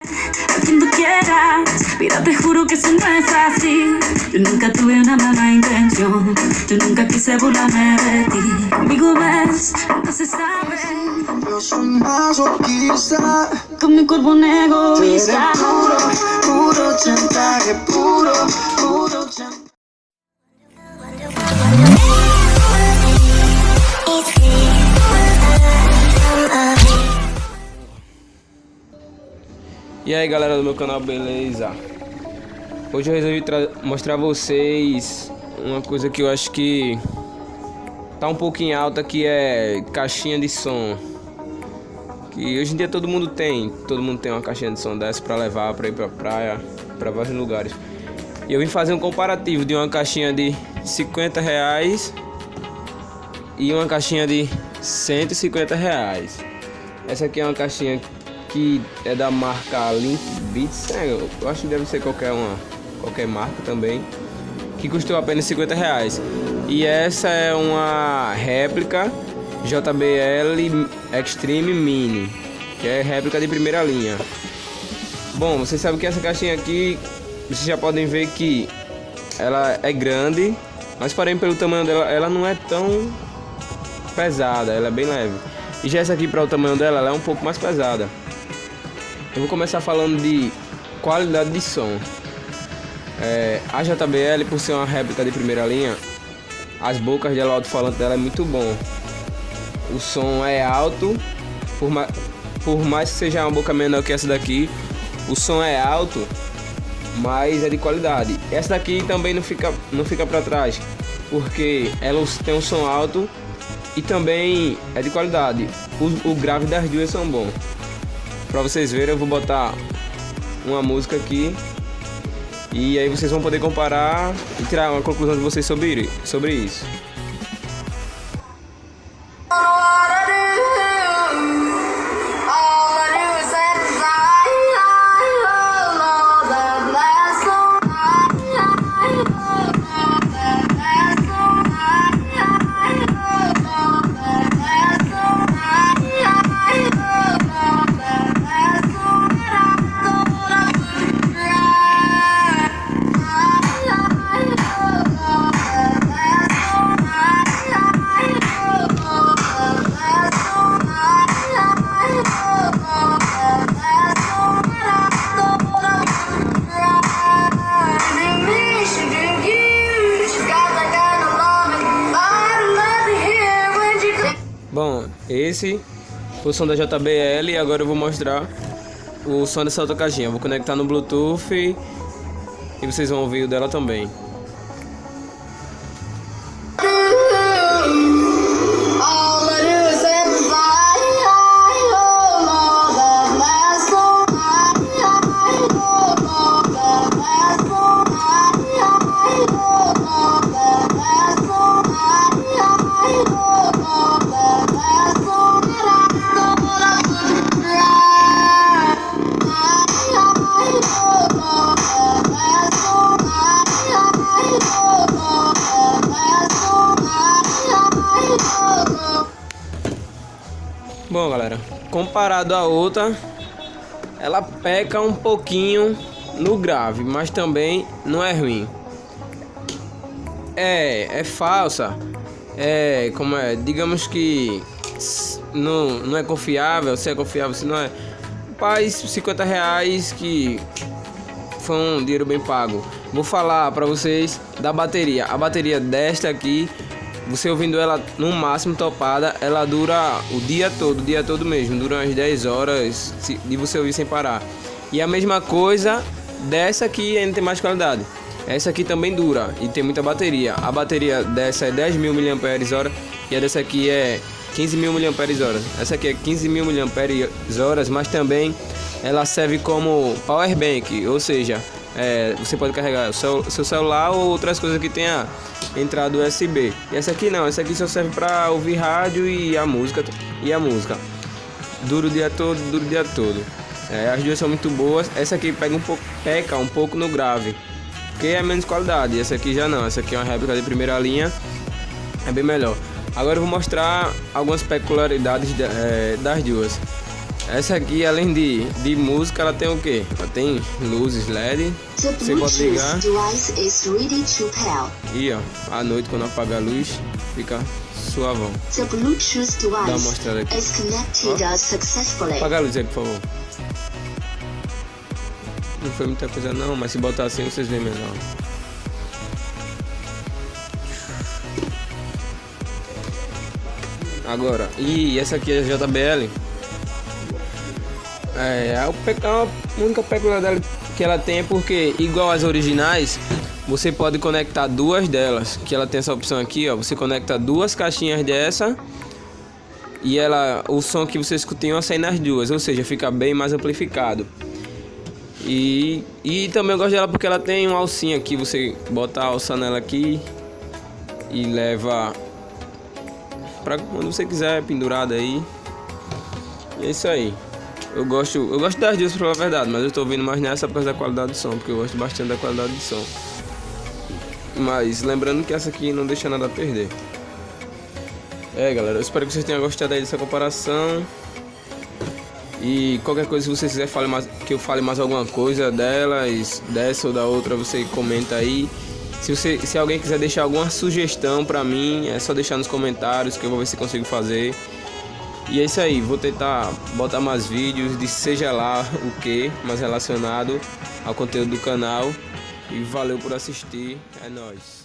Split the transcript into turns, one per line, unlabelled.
A quien tú quieras, mira, te juro que eso no es así. Yo nunca tuve una mala intención, yo nunca quise burlarme de ti. Conmigo ves, nunca se sabe. Con mi cuerpo un egoísta. puro, puro chantaje, puro chantaje.
E aí galera do meu canal, beleza? Hoje eu resolvi mostrar a vocês uma coisa que eu acho que tá um pouco em alta, que é caixinha de som. Que hoje em dia todo mundo tem uma caixinha de som dessa pra levar, pra ir pra praia, pra vários lugares. E eu vim fazer um comparativo de uma caixinha de R$50 e uma caixinha de R$150. Essa aqui é uma caixinha que é da marca Link Beats, eu acho que deve ser qualquer marca também, que custou apenas R$50. E essa é uma réplica JBL Extreme Mini, que é réplica de primeira linha. Bom, vocês sabem que essa caixinha aqui, vocês já podem ver que ela é grande, mas porém pelo tamanho dela, ela não é tão pesada, ela é bem leve. E já essa aqui, para o tamanho dela, ela é um pouco mais pesada. Eu vou começar falando de qualidade de som. A JBL, por ser uma réplica de primeira linha, as bocas dela, o alto-falante dela é muito bom. O som é alto, por mais que seja uma boca menor que essa daqui, o som é alto, mas é de qualidade. Essa daqui também não fica para trás, porque ela tem um som alto e também é de qualidade. O grave das duas são bons. Pra vocês verem, eu vou botar uma música aqui e aí vocês vão poder comparar e tirar uma conclusão de vocês sobre isso. Bom, esse foi o som da JBL e agora eu vou mostrar o som dessa outra caixinha. Eu vou conectar no Bluetooth e vocês vão ouvir o dela também. Bom galera, comparado à outra, ela peca um pouquinho no grave, mas também não é ruim. É falsa, digamos que não é confiável, se é confiável, se não é. Mas R$50 que foi um dinheiro bem pago. Vou falar pra vocês da bateria. A bateria desta aqui, você ouvindo ela no máximo topada, ela dura o dia todo mesmo, dura umas 10 horas de você ouvir sem parar. E a mesma coisa dessa aqui, ainda tem mais qualidade. Essa aqui também dura e tem muita bateria. A bateria dessa é 10.000 mAh e a dessa aqui é 15.000 mAh. Essa aqui é 15.000 mAh, mas também ela serve como power bank, ou seja, você pode carregar o seu celular ou outras coisas que tenha entrada USB. E essa aqui não, essa aqui só serve para ouvir rádio e a música. Dura o dia todo. As duas são muito boas. Essa aqui peca um pouco no grave, que é menos qualidade. Essa aqui já não, essa aqui é uma réplica de primeira linha, é bem melhor. Agora eu vou mostrar algumas peculiaridades das duas. Essa aqui, além de música, ela tem o quê? Ela tem luzes LED. Você pode ligar. E ó, à noite quando apagar a luz, fica suavão. Dá uma mostrada aqui. Apaga a luz aí, por favor. Não foi muita coisa não, mas se botar assim vocês veem melhor. Agora, e essa aqui é a JBL. A única peculiaridade que ela tem é porque, igual às originais, você pode conectar duas delas. Que ela tem essa opção aqui, ó. Você conecta duas caixinhas dessa e o som que você escuta vai sair nas duas, ou seja, fica bem mais amplificado. E também eu gosto dela porque ela tem uma alcinha aqui. Você bota a alça nela aqui e leva pra quando você quiser, pendurada aí. E é isso aí. Eu gosto das duas, pra falar a verdade, mas eu tô ouvindo mais nessa por causa da qualidade do som, porque eu gosto bastante da qualidade do som. Mas lembrando que essa aqui não deixa nada a perder. Galera, eu espero que vocês tenham gostado aí dessa comparação. E qualquer coisa, se vocês quiserem que eu fale mais alguma coisa delas, dessa ou da outra, você comenta aí. Se alguém quiser deixar alguma sugestão pra mim, é só deixar nos comentários que eu vou ver se consigo fazer. E é isso aí, vou tentar botar mais vídeos de seja lá o que, mais relacionado ao conteúdo do canal. E valeu por assistir, é nóis.